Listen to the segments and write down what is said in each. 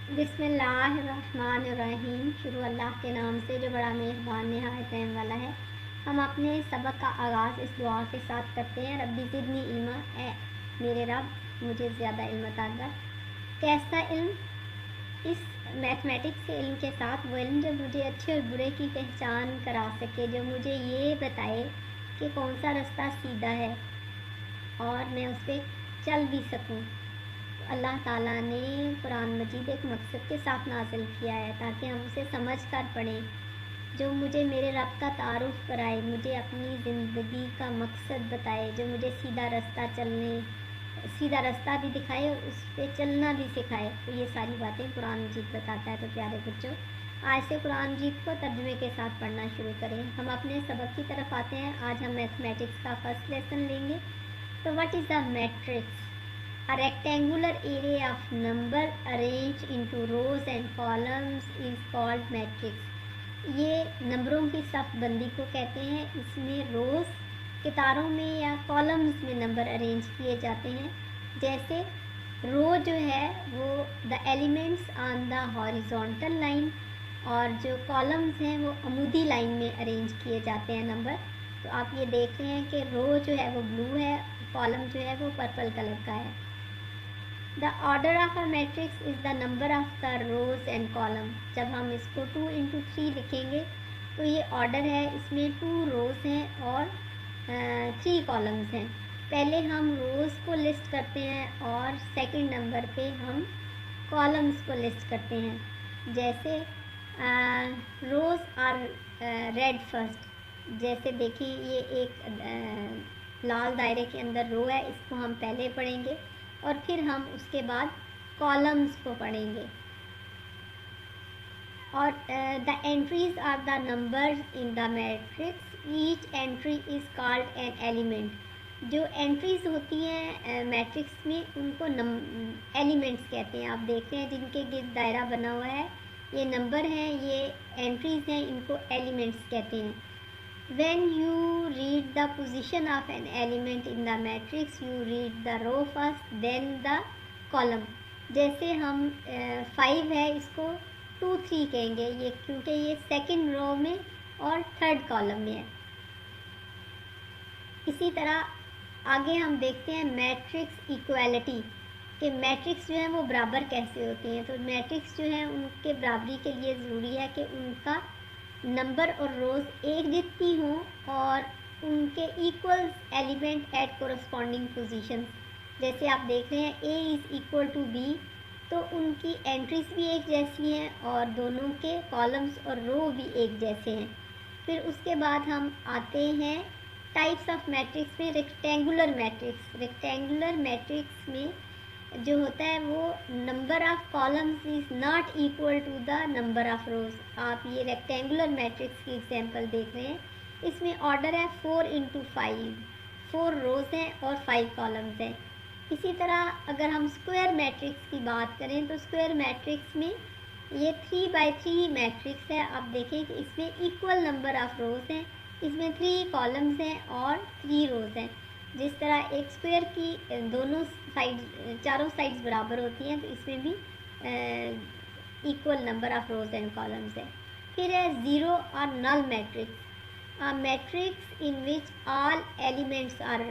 बिस्मिल्लाहिर्रहमानिर्रहीम। शुरू अल्लाह के नाम से जो बड़ा मेहरबान नहायत रहम वाला है। हम अपने सबक का आगाज़ इस दुआ के साथ करते हैं। रब्बी ज़िदनी इल्मा, ए मेरे रब मुझे ज़्यादा इल्म अता कर। कैसा इल्म? इस मैथमेटिक्स के इल्म के साथ वो इल्म जो मुझे अच्छे और बुरे की पहचान करा सके, जो मुझे ये बताए कि कौन सा रास्ता सीधा है और मैं उस पर चल भी सकूं। अल्लाह ताला ने कुरान मजीद एक मकसद के साथ नाजिल किया है ताकि हम उसे समझ कर पढ़ें, जो मुझे मेरे रब का तारुफ कराए, मुझे अपनी ज़िंदगी का मकसद बताए, जो मुझे सीधा रास्ता भी दिखाए और उस पर चलना भी सिखाए। तो ये सारी बातें कुरान मजीद बताता है। तो प्यारे बच्चों, आज से कुरान मजीद को तर्जुमे के साथ पढ़ना शुरू करें। हम अपने सबक की तरफ आते हैं। आज हम मैथमेटिक्स का फर्स्ट लेसन लेंगे। तो what is the matrix? A rectangular array of number arranged into rows and columns is called matrix. ये नंबरों की सफ बंदी को कहते हैं। इसमें रोज़ कतारों में या कॉलम्स में नंबर अरेंज किए जाते हैं। जैसे रो जो है वो the elements on the horizontal line, और जो कॉलम्स हैं वो अमूदी लाइन में अरेंज किए जाते हैं नंबर। तो आप ये देख रहे हैं कि रो जो है वो ब्लू है, कॉलम जो है वो पर्पल कलर का है। The order of a matrix is the number of the rows and column. जब हम इसको 2 into 3 लिखेंगे तो ये ऑर्डर है। इसमें 2 रोज हैं और 3 कॉलम्स हैं। पहले हम रोज़ को लिस्ट करते हैं और सेकंड नंबर पे हम कॉलम्स को लिस्ट करते हैं। जैसे रोज़ आर रेड फर्स्ट। जैसे देखिए ये एक लाल दायरे के अंदर रो है, इसको हम पहले पढ़ेंगे और फिर हम उसके बाद कॉलम्स को पढ़ेंगे। और the entries are the numbers in the matrix. Each entry is called an element. जो एंट्रीज होती हैं मैट्रिक्स में उनको एलिमेंट्स कहते हैं। आप देखते हैं जिनके गिर्द दायरा बना हुआ है, ये नंबर हैं, ये एंट्रीज हैं, इनको एलिमेंट्स कहते हैं। When you read the position of an element in the matrix, you read the row first, then the column. जैसे हम 5 है, इसको 2 3 कहेंगे, ये क्योंकि ये सेकंड रो में और थर्ड कॉलम में है। इसी तरह आगे हम देखते हैं मैट्रिक्स इक्वालिटी, कि मैट्रिक्स जो है वो बराबर कैसे होती हैं। तो मैट्रिक्स जो है उनके बराबरी के लिए ज़रूरी है कि उनका नंबर और रोज़ एक जितनी हों और उनके equal element at corresponding position. जैसे आप देख रहे हैं A is equal to B, तो उनकी एंट्रीज भी एक जैसी हैं और दोनों के कॉलम्स और रो भी एक जैसे हैं। फिर उसके बाद हम आते हैं टाइप्स ऑफ मैट्रिक्स में। Rectangular matrix. रेक्टेंगुलर मैट्रिक्स में जो होता है वो number of columns is not equal to the number of rows. आप ये रेक्टेंगुलर मैट्रिक्स की एग्जांपल देख रहे हैं। इसमें ऑर्डर है 4 into 5, 4 रोज हैं और 5 कॉलम्स हैं। इसी तरह अगर हम स्क्वायर मैट्रिक्स की बात करें तो स्क्वायर मैट्रिक्स में ये 3 by 3 मैट्रिक्स है। आप देखें कि इसमें इक्वल नंबर ऑफ रोज हैं, इसमें 3 कॉलम्स हैं और 3 रोज हैं। जिस तरह एक स्क्वायर की दोनों साइड, चारों साइड्स बराबर होती हैं, तो इसमें भी equal number of rows and columns है। फिर है ज़ीरो और null matrix. A matrix in which all elements are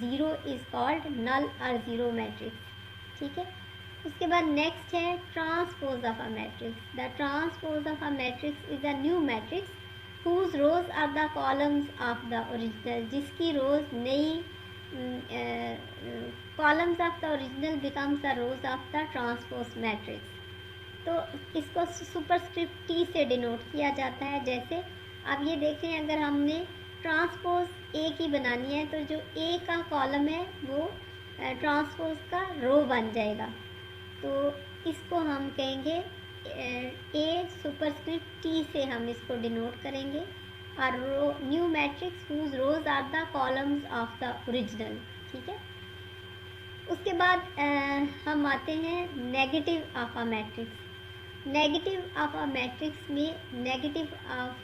zero is called null और ज़ीरो मैट्रिक्स। ठीक है। उसके बाद नेक्स्ट है transpose of a matrix. The transpose of a matrix is a new matrix whose rows are the columns of the original। जिसकी रोज नई columns of the original becomes the rose of the transpose matrix. तो इसको superscript T से denote किया जाता है। जैसे आप ये देखें, अगर हमने ट्रांसपोज ए की बनानी है तो जो ए का कॉलम है वो ट्रांसपोज का रो बन जाएगा। तो इसको हम कहेंगे ए सुपरस्क्रिप्ट टी से हम इसको डिनोट करेंगे। और row new matrix whose rows are the columns of the original. ठीक है। उसके बाद हम आते हैं negative of a matrix. Negative of a matrix में negative of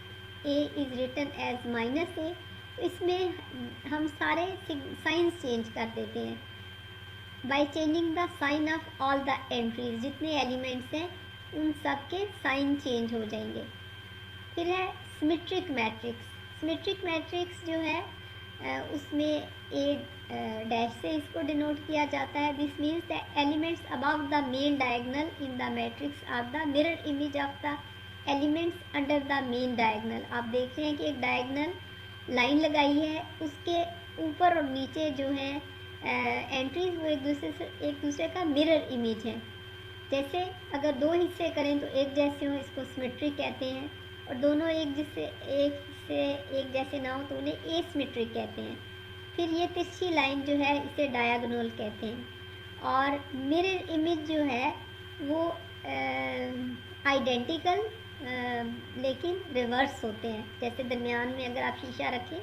A is written as -a। इसमें हम सारे साइंस चेंज कर देते हैं by changing the sign of all the entries. जितने एलिमेंट्स हैं उन सब के साइन चेंज हो जाएंगे। फिर है सिमेट्रिक मैट्रिक्स। सिमेट्रिक मैट्रिक्स जो है उसमें ए डैश से इसको डिनोट किया जाता है। This means the elements above the main diagonal in the matrix are the mirror image of the elements under the main diagonal. आप देख रहे हैं कि एक डायगोनल लाइन लगाई है, उसके ऊपर और नीचे जो है एंट्रीज वो एक दूसरे का मिरर इमेज है। जैसे अगर दो हिस्से करें तो एक जैसे हो, इसको सिमेट्रिक कहते हैं, और दोनों एक जैसे ना हो तो उन्हें एसिमेट्रिक कहते हैं। फिर ये तिरछी लाइन जो है इसे डायगोनल कहते हैं। और मिरर इमेज जो है वो आइडेंटिकल लेकिन रिवर्स होते हैं। जैसे दरमियान में अगर आप शीशा रखें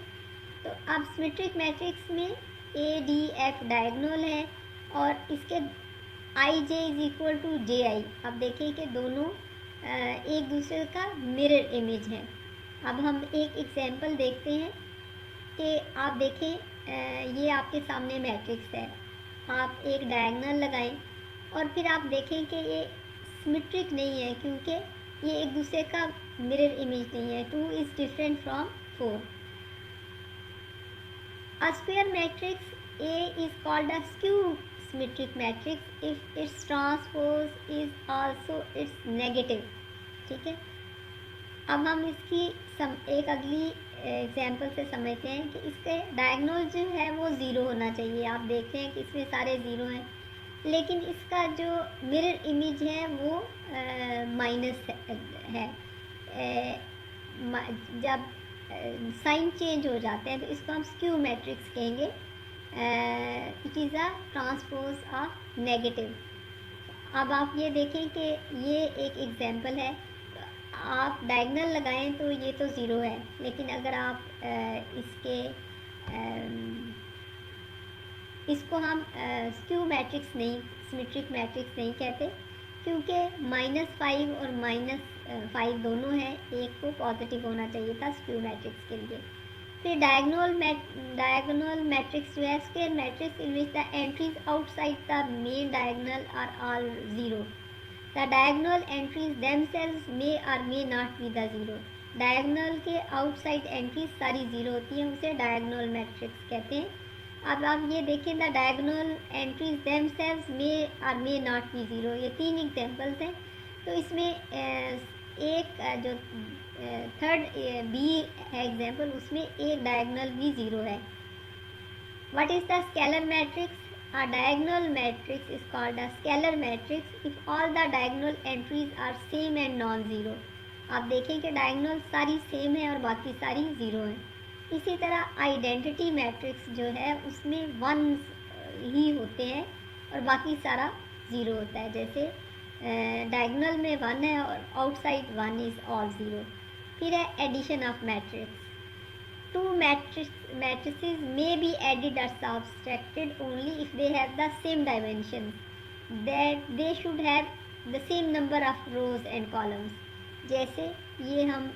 तो अब सिमेट्रिक मैट्रिक्स में ए डी एफ डायगोनल है और इसके आई जे इज इक्वल टू जे आई। अब देखें कि दोनों एक दूसरे का मिरर इमेज है। अब हम एक एग्जांपल देखते हैं कि आप देखें ये आपके सामने मैट्रिक्स है, आप एक डायगोनल लगाएं और फिर आप देखें कि ये सिमेट्रिक नहीं है क्योंकि ये एक दूसरे का मिरर इमेज नहीं है। 2 is different from 4। A square matrix A is called a skew symmetric matrix if its transpose is also its negative। ठीक है, अब हम इसकी एक अगली एग्जांपल से समझते हैं कि इसके डायगोनल जो है वो ज़ीरो होना चाहिए। आप देखते हैं कि इसमें सारे ज़ीरो हैं, लेकिन इसका जो मिरर इमेज है वो माइनस है। जब साइन चेंज हो जाते हैं तो इसको हम स्क्यू मैट्रिक्स कहेंगे। It is a transpose of negative. अब आप ये देखें कि ये एक एग्जांपल है, आप डायगोनल लगाएं तो ये तो ज़ीरो है, लेकिन अगर आप इसको हम स्क्यू मैट्रिक्स नहीं, सिमेट्रिक मैट्रिक्स नहीं कहते क्योंकि -5 और -5 दोनों हैं, एक को पॉजिटिव होना चाहिए था स्क्यू मैट्रिक्स के लिए। फिर डायगोनल मैट्रिक्स जो है square matrix in which the entries outside the main diagonal are all zero. The diagonal entries themselves may or may not be the zero। Diagonal के आउटसाइड एंट्रीज सारी zero होती हैं, उसे डायगोनल मैट्रिक्स कहते हैं। अब आप ये देखें, the diagonal entries themselves may or may not be zero। ये 3 एग्जांपल्स हैं। तो इसमें एक जो थर्ड बी है एग्जांपल, उसमें एक डायगोनल भी ज़ीरो है। What is the scalar matrix? A diagonal matrix is called a scalar matrix if all the diagonal entries are same and non-zero। आप देखें कि डायगोनल सारी सेम है और बाकी सारी ज़ीरो है। इसी तरह आइडेंटिटी मैट्रिक्स जो है उसमें 1 ही होते हैं और बाकी सारा ज़ीरो होता है। जैसे डायगोनल में 1 है और आउटसाइड 1 इज़ ऑल ज़ीरो। फिर है addition of matrix. 2 matrices may be added or subtracted only if they have the same dimensions, that they should have the same number of rows and columns। जैसे ये हम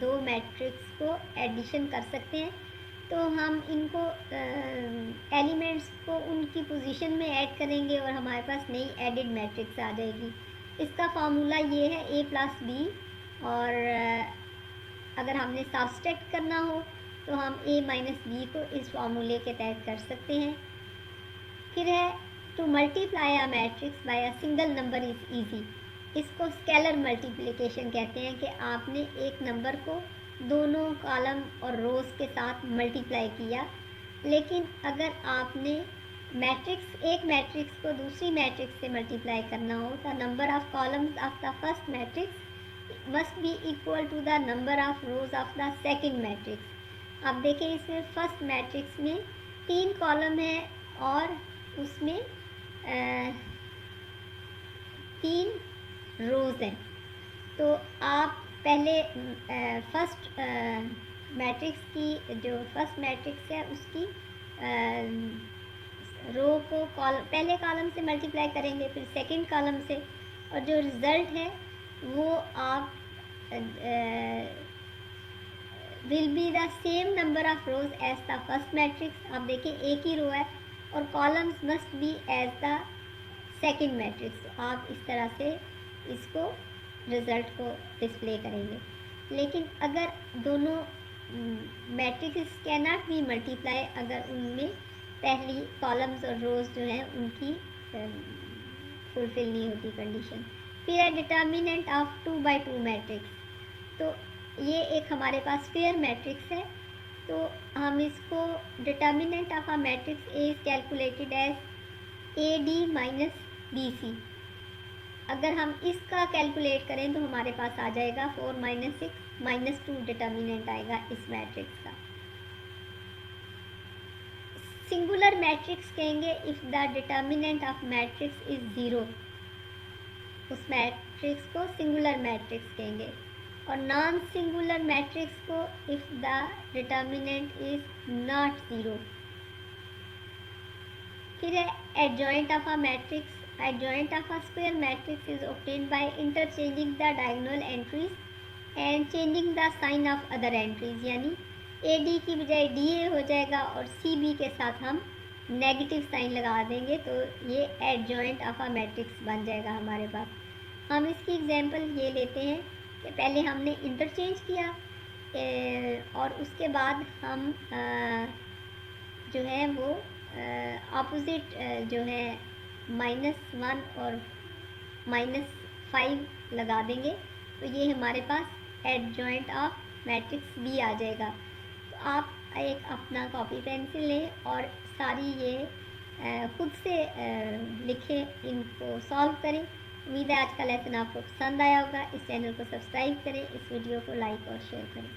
2 matrix को addition कर सकते हैं तो हम इनको एलिमेंट्स को उनकी पोजीशन में ऐड करेंगे और हमारे पास नई एडिड मैट्रिक्स आ जाएगी। इसका फार्मूला ये है a + b, और अगर हमने सब्सट्रैक्ट करना हो तो हम a - b को इस फार्मूले के तहत कर सकते हैं। फिर है to multiply a matrix bye a single number is easy. इसको स्केलर मल्टीप्लिकेशन कहते हैं कि आपने एक नंबर को दोनों कॉलम और रोज़ के साथ मल्टीप्लाई किया। लेकिन अगर आपने एक मैट्रिक्स को दूसरी मैट्रिक्स से मल्टीप्लाई करना हो तो number of columns of the first matrix must be equal to the number of rows of the second matrix। अब देखें, इसमें फर्स्ट मैट्रिक्स में 3 कॉलम है और उसमें 3 रोज़ हैं। तो आप पहले फर्स्ट मैट्रिक्स की जो फर्स्ट मैट्रिक्स है उसकी रो को पहले कॉलम से मल्टीप्लाई करेंगे, फिर सेकंड कॉलम से, और जो रिज़ल्ट है वो आप will be the same number of rows as the first matrix. आप देखिए एक ही रो है और columns must be as the second matrix. आप इस तरह से इसको रिज़ल्ट को डिस्प्ले करेंगे। लेकिन अगर दोनों matrix can not be multiply अगर उनमें पहली कॉलम्स और रोज जो हैं उनकी फुलफिल नहीं होती कंडीशन। फिर है डिटर्मिनेंट ऑफ 2x2 मैट्रिक्स। तो ये एक हमारे पास फेयर मैट्रिक्स है, तो हम इसको determinant of a matrix A is calculated as A D minus B C. अगर हम इसका कैलकुलेट करें तो हमारे पास आ जाएगा 4 माइनस 6 माइनस 2 डिटर्मिनेंट आएगा इस मैट्रिक्स का। सिंगुलर मैट्रिक्स कहेंगे if the determinant of matrix is zero, उस मैट्रिक्स को सिंगुलर मैट्रिक्स कहेंगे। और नॉन सिंगुलर मैट्रिक्स को if the determinant is not zero. फिर है adjoint of a matrix. Adjoint of a square matrix is obtained by interchanging the diagonal entries and changing the sign of other entries। यानी AD की बजाय DA हो जाएगा और CB के साथ हम नेगेटिव साइन लगा देंगे, तो ये एडजॉइंट ऑफ अ मैट्रिक्स बन जाएगा हमारे पास। हम इसकी एग्जांपल ये लेते हैं कि पहले हमने इंटरचेंज किया और उसके बाद हम जो है वो ऑपोजिट जो है -1 और -5 लगा देंगे, तो ये हमारे पास एडजॉइंट ऑफ मैट्रिक्स बी आ जाएगा। तो आप एक अपना कॉपी पेंसिल लें और सारी ये खुद से लिखें, इनको सॉल्व करें। उम्मीद है आज का लेसन आपको पसंद आया होगा। इस चैनल को सब्सक्राइब करें, इस वीडियो को लाइक और शेयर करें।